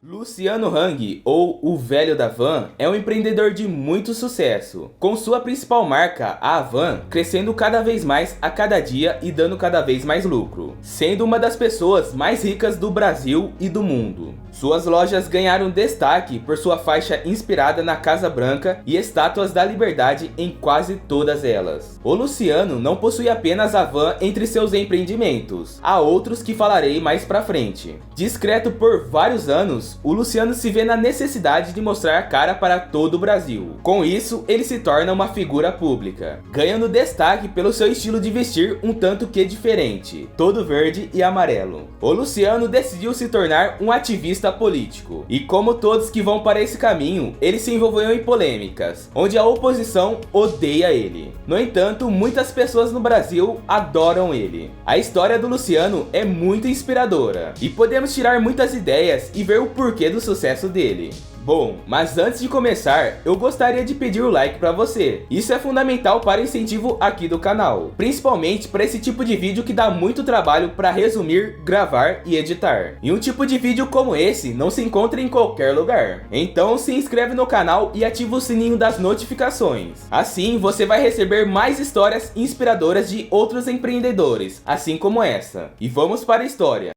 Luciano Hang, ou o Velho da Van, é um empreendedor de muito sucesso, com sua principal marca, a Havan, crescendo cada vez mais a cada dia e dando cada vez mais lucro, sendo uma das pessoas mais ricas do Brasil e do mundo. Suas lojas ganharam destaque por sua faixa inspirada na Casa Branca e estátuas da Liberdade em quase todas elas. O Luciano não possui apenas a Van entre seus empreendimentos, há outros que falarei mais pra frente. Discreto por vários anos, o Luciano se vê na necessidade de mostrar a cara para todo o Brasil. Com isso, ele se torna uma figura pública, ganhando destaque pelo seu estilo de vestir um tanto que diferente, todo verde e amarelo. O Luciano decidiu se tornar um ativista político, e como todos que vão para esse caminho, ele se envolveu em polêmicas, onde a oposição odeia ele. No entanto, muitas pessoas no Brasil adoram ele. A história do Luciano é muito inspiradora, e podemos tirar muitas ideias e ver o porquê do sucesso dele. Bom, mas antes de começar, eu gostaria de pedir o like para você. Isso é fundamental para o incentivo aqui do canal, principalmente para esse tipo de vídeo que dá muito trabalho para resumir, gravar e editar. E um tipo de vídeo como esse não se encontra em qualquer lugar. Então se inscreve no canal e ativa o sininho das notificações. Assim você vai receber mais histórias inspiradoras de outros empreendedores, assim como essa. E vamos para a história.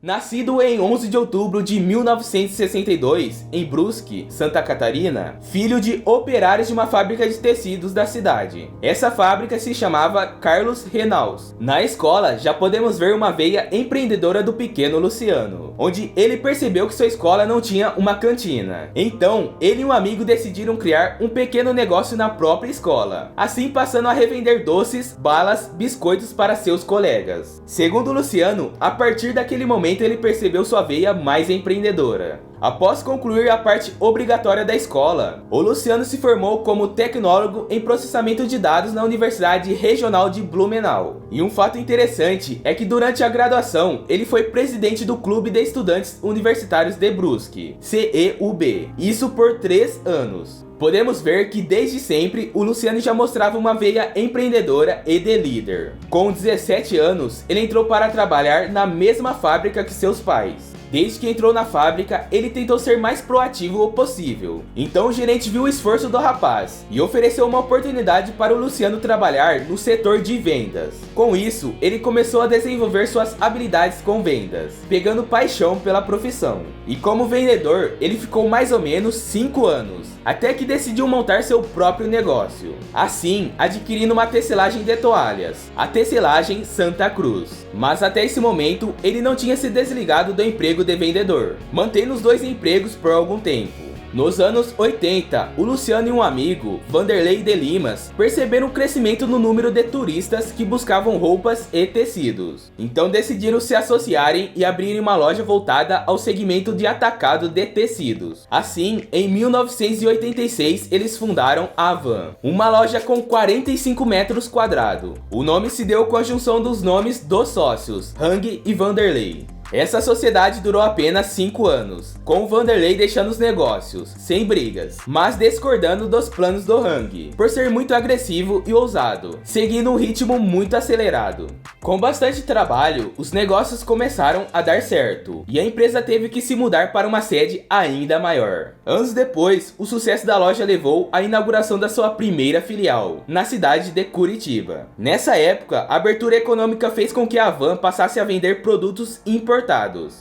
Nascido em 11 de outubro de 1962, em Brusque, Santa Catarina, filho de operários de uma fábrica de tecidos da cidade. Essa fábrica se chamava Carlos Renaus. Na escola, já podemos ver uma veia empreendedora do pequeno Luciano, onde ele percebeu que sua escola não tinha uma cantina. Então, ele e um amigo decidiram criar um pequeno negócio na própria escola, assim passando a revender doces, balas, biscoitos para seus colegas. Segundo Luciano, a partir daquele momento ele percebeu sua veia mais empreendedora. Após concluir a parte obrigatória da escola, o Luciano se formou como tecnólogo em processamento de dados na Universidade Regional de Blumenau. E um fato interessante é que durante a graduação, ele foi presidente do Clube de Estudantes Universitários de Brusque, CEUB, isso por 3 anos. Podemos ver que desde sempre o Luciano já mostrava uma veia empreendedora e de líder. Com 17 anos, ele entrou para trabalhar na mesma fábrica que seus pais. Desde que entrou na fábrica, ele tentou ser mais proativo possível. Então o gerente viu o esforço do rapaz e ofereceu uma oportunidade para o Luciano trabalhar no setor de vendas. Com isso, ele começou a desenvolver suas habilidades com vendas, pegando paixão pela profissão. E como vendedor, ele ficou mais ou menos 5 anos, até que decidiu montar seu próprio negócio. Assim, adquirindo uma tecelagem de toalhas, a Tecelagem Santa Cruz. Mas até esse momento, ele não tinha se desligado do emprego de vendedor, mantendo os 2 empregos por algum tempo. Nos anos 80, o Luciano e um amigo, Vanderlei de Limas, perceberam o crescimento no número de turistas que buscavam roupas e tecidos. Então decidiram se associarem e abrirem uma loja voltada ao segmento de atacado de tecidos. Assim, em 1986, eles fundaram a Havan, uma loja com 45 metros quadrados. O nome se deu com a junção dos nomes dos sócios, Hang e Vanderlei. Essa sociedade durou apenas 5 anos, com o Vanderlei deixando os negócios, sem brigas, mas discordando dos planos do Hang, por ser muito agressivo e ousado, seguindo um ritmo muito acelerado. Com bastante trabalho, os negócios começaram a dar certo, e a empresa teve que se mudar para uma sede ainda maior. Anos depois, o sucesso da loja levou à inauguração da sua primeira filial, na cidade de Curitiba. Nessa época, a abertura econômica fez com que a Havan passasse a vender produtos importados,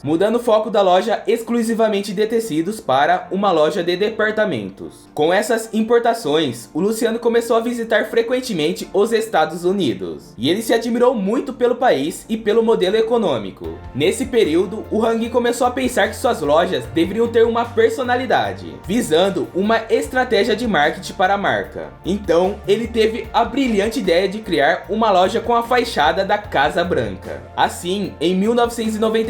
mudando o foco da loja exclusivamente de tecidos para uma loja de departamentos. Com essas importações, o Luciano começou a visitar frequentemente os Estados Unidos, e ele se admirou muito pelo país e pelo modelo econômico. Nesse período, o Hang começou a pensar que suas lojas deveriam ter uma personalidade, visando uma estratégia de marketing para a marca. Então, ele teve a brilhante ideia de criar uma loja com a fachada da Casa Branca. Assim, em 1994,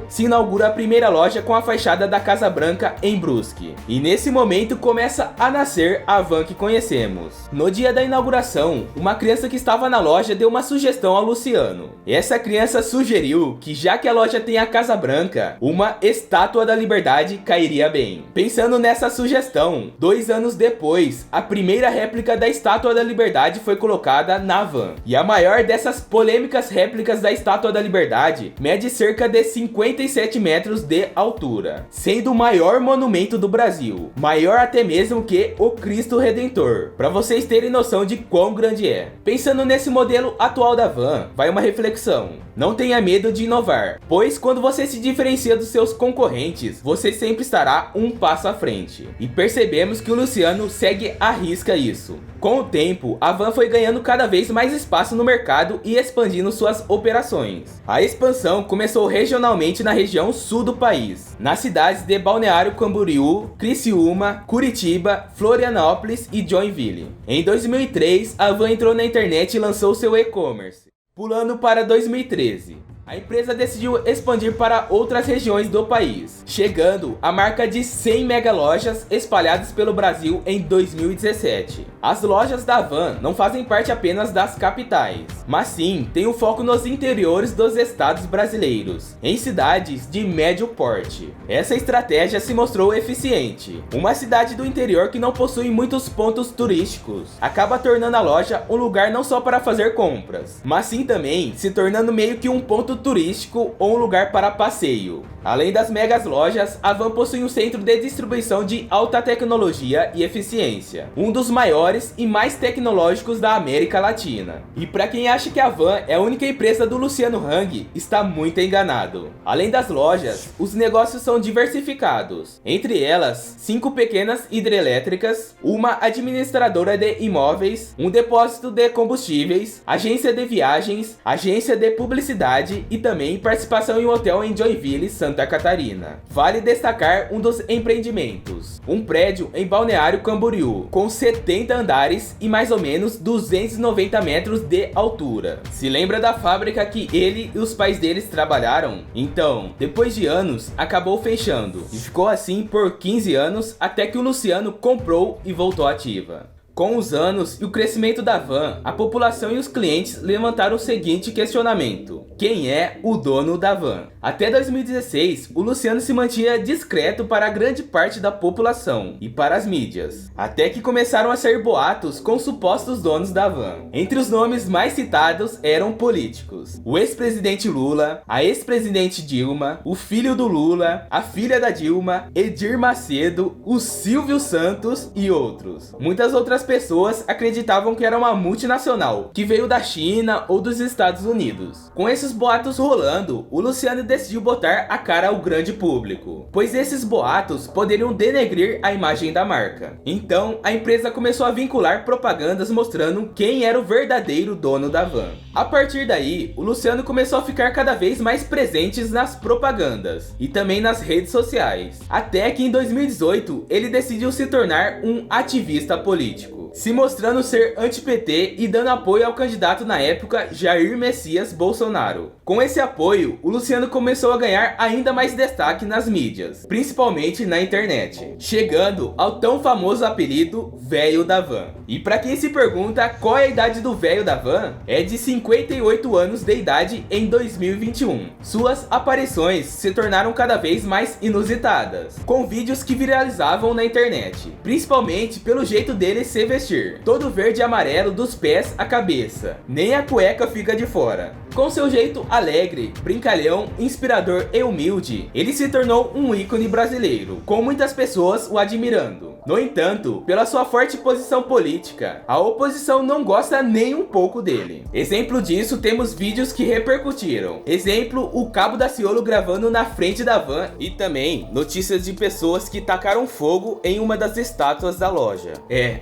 se inaugura a primeira loja com a fachada da Casa Branca em Brusque. E nesse momento começa a nascer a Havan que conhecemos. No dia da inauguração, uma criança que estava na loja deu uma sugestão ao Luciano. Essa criança sugeriu que, já que a loja tem a Casa Branca, uma estátua da Liberdade cairia bem. Pensando nessa sugestão, 2 anos depois, a primeira réplica da Estátua da Liberdade foi colocada na Havan. E a maior dessas polêmicas réplicas da Estátua da Liberdade mede cerca cerca de 57 metros de altura, sendo o maior monumento do Brasil, maior até mesmo que o Cristo Redentor, para vocês terem noção de quão grande é. Pensando nesse modelo atual da van, vai uma reflexão: não tenha medo de inovar, pois quando você se diferencia dos seus concorrentes, você sempre estará um passo à frente. E percebemos que o Luciano segue à risca isso. Com o tempo, a van foi ganhando cada vez mais espaço no mercado e expandindo suas operações. A expansão começou regionalmente na região sul do país, nas cidades de Balneário Camboriú, Criciúma, Curitiba, Florianópolis e Joinville. Em 2003, a van entrou na internet e lançou seu e-commerce. Pulando para 2013. A empresa decidiu expandir para outras regiões do país, chegando à marca de 100 mega lojas espalhadas pelo Brasil em 2017. As lojas da van não fazem parte apenas das capitais, mas sim têm um foco nos interiores dos estados brasileiros, em cidades de médio porte. Essa estratégia se mostrou eficiente. Uma cidade do interior que não possui muitos pontos turísticos acaba tornando a loja um lugar não só para fazer compras, mas sim também se tornando meio que um ponto turístico ou um lugar para passeio. Além das megas lojas, a van possui um centro de distribuição de alta tecnologia e eficiência, um dos maiores e mais tecnológicos da América Latina. E para quem acha que a van é a única empresa do Luciano Hang, está muito enganado. Além das lojas, os negócios são diversificados, entre elas 5 pequenas hidrelétricas, uma administradora de imóveis, um depósito de combustíveis, agência de viagens, agência de publicidade e também participação em um hotel em Joinville, Santa Catarina. Vale destacar um dos empreendimentos, um prédio em Balneário Camboriú, com 70 andares e mais ou menos 290 metros de altura. Se lembra da fábrica que ele e os pais deles trabalharam? Então, depois de anos, acabou fechando, e ficou assim por 15 anos até que o Luciano comprou e voltou ativa. Com os anos e o crescimento da van, a população e os clientes levantaram o seguinte questionamento: quem é o dono da van? Até 2016, o Luciano se mantinha discreto para grande parte da população e para as mídias, até que começaram a sair boatos com supostos donos da van. Entre os nomes mais citados eram políticos: o ex-presidente Lula, a ex-presidente Dilma, o filho do Lula, a filha da Dilma, Edir Macedo, o Silvio Santos e outros. Muitas outras pessoas acreditavam que era uma multinacional, que veio da China ou dos Estados Unidos. Com esses boatos rolando, o Luciano decidiu botar a cara ao grande público, pois esses boatos poderiam denegrir a imagem da marca. Então, a empresa começou a vincular propagandas mostrando quem era o verdadeiro dono da van. A partir daí, o Luciano começou a ficar cada vez mais presente nas propagandas e também nas redes sociais, até que em 2018 ele decidiu se tornar um ativista político, se mostrando ser anti-PT e dando apoio ao candidato na época, Jair Messias Bolsonaro. Com esse apoio, o Luciano começou a ganhar ainda mais destaque nas mídias, principalmente na internet, chegando ao tão famoso apelido Velho da Van. E para quem se pergunta qual é a idade do Velho da Van, é de 58 anos de idade em 2021. Suas aparições se tornaram cada vez mais inusitadas, com vídeos que viralizavam na internet, principalmente pelo jeito dele se vestir, todo verde e amarelo dos pés à cabeça, nem a cueca fica de fora. Com seu jeito alegre, brincalhão, inspirador e humilde, ele se tornou um ícone brasileiro, com muitas pessoas o admirando. No entanto, pela sua forte posição política, a oposição não gosta nem um pouco dele. Exemplo disso, temos vídeos que repercutiram. Exemplo, o Cabo Daciolo gravando na frente da van e também notícias de pessoas que tacaram fogo em uma das estátuas da loja.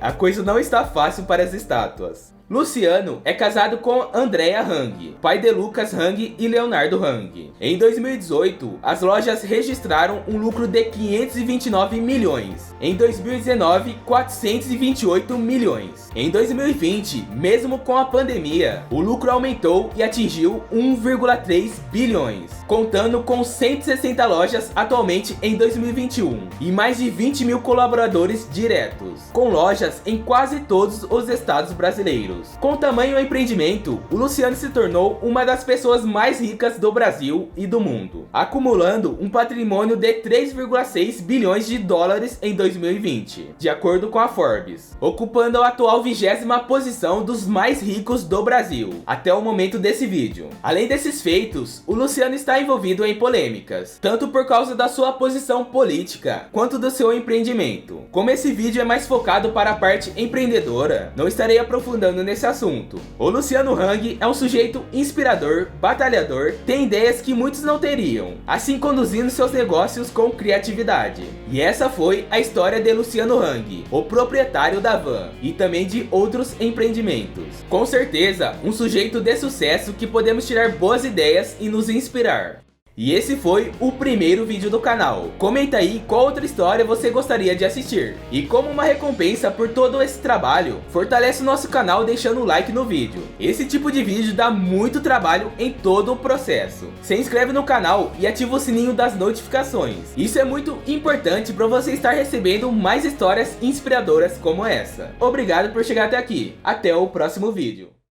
A coisa não está fácil para as estátuas. Luciano é casado com Andrea Hang, pai de Lucas Hang e Leonardo Hang. Em 2018, as lojas registraram um lucro de 529 milhões. Em 2019, 428 milhões. Em 2020, mesmo com a pandemia, o lucro aumentou e atingiu 1,3 bilhões, contando com 160 lojas atualmente em 2021 e mais de 20 mil colaboradores diretos, com lojas em quase todos os estados brasileiros. brasileiros. Com tamanho empreendimento, o Luciano se tornou uma das pessoas mais ricas do Brasil e do mundo, acumulando um patrimônio de 3,6 bilhões de dólares em 2020, de acordo com a Forbes, ocupando a atual 20ª posição dos mais ricos do Brasil, até o momento desse vídeo. Além desses feitos, o Luciano está envolvido em polêmicas, tanto por causa da sua posição política, quanto do seu empreendimento. Como esse vídeo é mais focado para a parte empreendedora, não estarei aprofundando nesse assunto. O Luciano Hang é um sujeito inspirador, batalhador, tem ideias que muitos não teriam, assim conduzindo seus negócios com criatividade. E essa foi a história de Luciano Hang, o proprietário da Van, e também de outros empreendimentos. Com certeza, um sujeito de sucesso que podemos tirar boas ideias e nos inspirar. E esse foi o primeiro vídeo do canal. Comenta aí qual outra história você gostaria de assistir. E como uma recompensa por todo esse trabalho, fortalece o nosso canal deixando um like no vídeo. Esse tipo de vídeo dá muito trabalho em todo o processo. Se inscreve no canal e ativa o sininho das notificações. Isso é muito importante para você estar recebendo mais histórias inspiradoras como essa. Obrigado por chegar até aqui. Até o próximo vídeo.